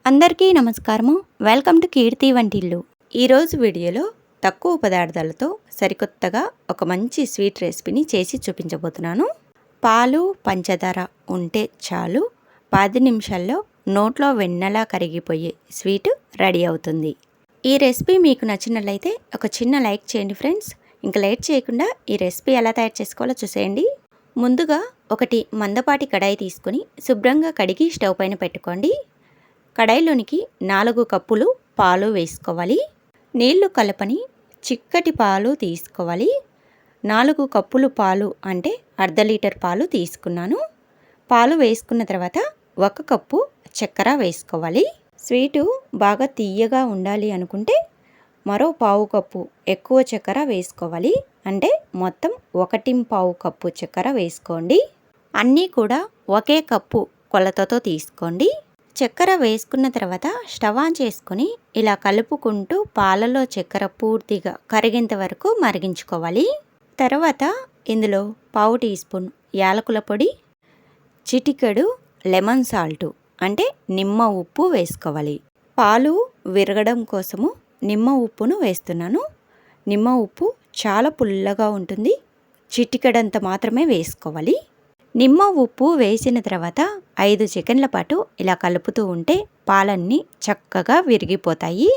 అందరికీ నమస్కారము. Welcome to కీర్తి వంటిల్లు. ఈరోజు వీడియోలో తక్కువ పదార్థాలతో సరికొత్తగా ఒక మంచి స్వీట్ రెసిపీని చేసి చూపించబోతున్నాను. పాలు పంచదార ఉంటే చాలు 10 నిమిషాల్లో నోట్లో వెన్నలా కరిగిపోయే స్వీట్ రెడీ అవుతుంది. ఈ రెసిపీ మీకు నచ్చినట్లయితే ఒక చిన్న లైక్ చేయండి ఫ్రెండ్స్. ఇంకా లేట్ చేయకుండా ఈ రెసిపీ ఎలా తయారు చేసుకోవాలో చూసేయండి. ముందుగా ఒకటి మందపాటి కడాయి తీసుకొని శుభ్రంగా కడిగి స్టవ్ పైన పెట్టుకోండి. కడాయిలోనికి 4 కప్పులు పాలు వేసుకోవాలి. నీళ్లు కలపని చిక్కటి పాలు తీసుకోవాలి. 4 కప్పులు పాలు అంటే అర్ధ లీటర్ పాలు తీసుకున్నాను. పాలు వేసుకున్న తర్వాత 1 కప్పు చక్కెర వేసుకోవాలి. స్వీటు బాగా తీయగా ఉండాలి అనుకుంటే మరో పావు కప్పు ఎక్కువ చక్కెర వేసుకోవాలి. అంటే మొత్తం 1.25 కప్పు చక్కెర వేసుకోండి. అన్నీ కూడా ఒకే కప్పు కొలతతో తీసుకోండి. చక్కెర వేసుకున్న తర్వాత స్టవ్ ఆన్ చేసుకొని ఇలా కలుపుకుంటూ పాలలో చక్కెర పూర్తిగా కరిగేంత వరకు మరిగించుకోవాలి. తర్వాత ఇందులో పావు టీ స్పూన్ యాలకుల పొడి, చిటికెడు లెమన్ సాల్ట్ అంటే నిమ్మ ఉప్పు వేసుకోవాలి. పాలు విరగడం కోసము నిమ్మ ఉప్పును వేస్తున్నాను. నిమ్మ ఉప్పు చాలా పుల్లగా ఉంటుంది. చిటికెడంత మాత్రమే వేసుకోవాలి. నిమ్మ ఉప్పు వేసిన తర్వాత 5 సెకండ్ల పాటు ఇలా కలుపుతూ ఉంటే పాలన్నీ చక్కగా విరిగిపోతాయి.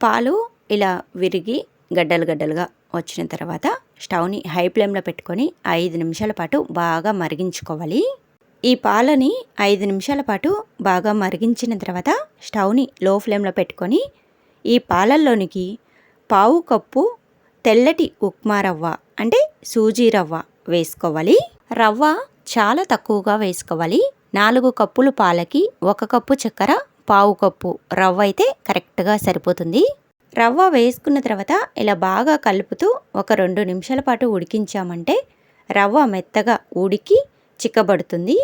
పాలు ఇలా విరిగి గడ్డలుగా వచ్చిన తర్వాత స్టవ్ని హై ఫ్లేమ్లో పెట్టుకొని 5 నిమిషాల పాటు బాగా మరిగించుకోవాలి. ఈ పాలని 5 నిమిషాల పాటు బాగా మరిగించిన తర్వాత స్టవ్ని లో ఫ్లేమ్లో పెట్టుకొని ఈ పాలల్లోనికి పావు కప్పు తెల్లటి ఉప్మా రవ్వ అంటే సూజీ రవ్వ వేసుకోవాలి. రవ్వ చాలా తక్కువగా వేసుకోవాలి. 4 కప్పులు పాలకి 1 కప్పు చక్కెర, పావు కప్పు రవ్వ అయితే కరెక్ట్గా సరిపోతుంది. రవ్వ వేసుకున్న తర్వాత ఇలా బాగా కలుపుతూ ఒక 2 నిమిషాల పాటు ఉడికించామంటే రవ్వ మెత్తగా ఉడికి చిక్కబడుతుంది.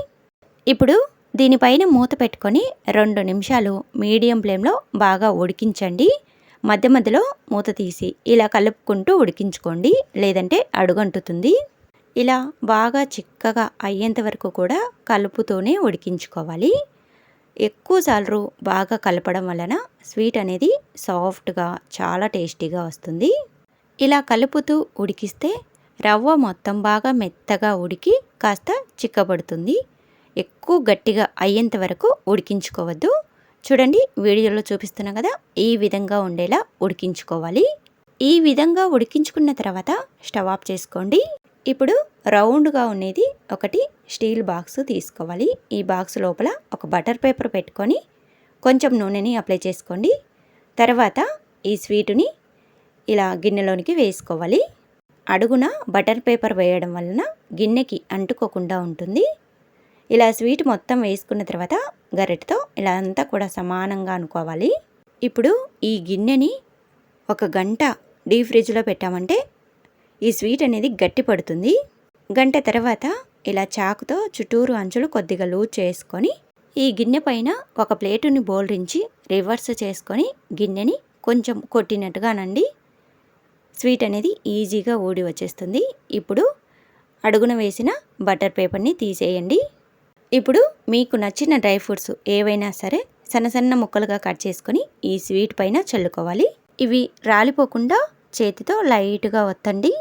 ఇప్పుడు దీనిపైన మూత పెట్టుకొని 2 నిమిషాలు మీడియం ఫ్లేమ్లో బాగా ఉడికించండి. మధ్య మధ్యలో మూత తీసి ఇలా కలుపుకుంటూ ఉడికించుకోండి, లేదంటే అడుగంటుతుంది. ఇలా బాగా చిక్కగా అయ్యేంత వరకు కూడా కలుపుతూనే ఉడికించుకోవాలి. ఎక్కువసార్లు బాగా కలపడం వలన స్వీట్ అనేది సాఫ్ట్గా చాలా టేస్టీగా వస్తుంది. ఇలా కలుపుతూ ఉడికిస్తే రవ్వ మొత్తం బాగా మెత్తగా ఉడికి కాస్త చిక్కబడుతుంది. ఎక్కువ గట్టిగా అయ్యేంత వరకు ఉడికించుకోవద్దు. చూడండి, వీడియోలో చూపిస్తున్నా కదా, ఈ విధంగా ఉండేలా ఉడికించుకోవాలి. ఈ విధంగా ఉడికించుకున్న తర్వాత స్టవ్ ఆఫ్ చేసుకోండి. ఇప్పుడు రౌండ్గా ఉండేది ఒకటి స్టీల్ బాక్స్ తీసుకోవాలి. ఈ బాక్స్ లోపల ఒక బటర్ పేపర్ పెట్టుకొని కొంచెం నూనెని అప్లై చేసుకోండి. తర్వాత ఈ స్వీటుని ఇలా గిన్నెలోనికి వేసుకోవాలి. అడుగున బటర్ పేపర్ వేయడం వలన గిన్నెకి అంటుకోకుండా ఉంటుంది. ఇలా స్వీట్ మొత్తం వేసుకున్న తర్వాత గరిటెతో ఇలా అంతా కూడా సమానంగా అనుకోవాలి. ఇప్పుడు ఈ గిన్నెని 1 గంట డీప్ ఫ్రిడ్జ్లో పెట్టామంటే ఈ స్వీట్ అనేది గట్టి పడుతుంది. గంట తర్వాత ఇలా చాకుతో చుట్టూరు అంచులు కొద్దిగా లూజ్ చేసుకొని ఈ గిన్నె పైన ఒక ప్లేటుని బోల్రించి రివర్స్ చేసుకొని గిన్నెని కొంచెం కొట్టినట్టుగానండి స్వీట్ అనేది ఈజీగా ఊడి వచ్చేస్తుంది. ఇప్పుడు అడుగున వేసిన బటర్ పేపర్ని తీసేయండి. ఇప్పుడు మీకు నచ్చిన డ్రై ఫ్రూట్స్ ఏవైనా సరే సన్న ముక్కలుగా కట్ చేసుకొని ఈ స్వీట్ పైన చల్లుకోవాలి. ఇవి రాలిపోకుండా చేతితో లైట్గా ఒత్తండి.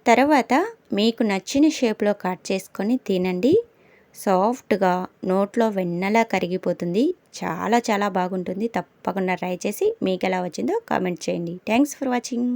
తర్వాత మీకు నచ్చిన షేప్లో కట్ చేసుకొని తినండి. సాఫ్ట్గా నోట్లో వెన్నలా కరిగిపోతుంది. చాలా బాగుంటుంది. తప్పకుండా ట్రై చేసి మీకు ఎలా వచ్చిందో కామెంట్ చేయండి. Thanks for watching.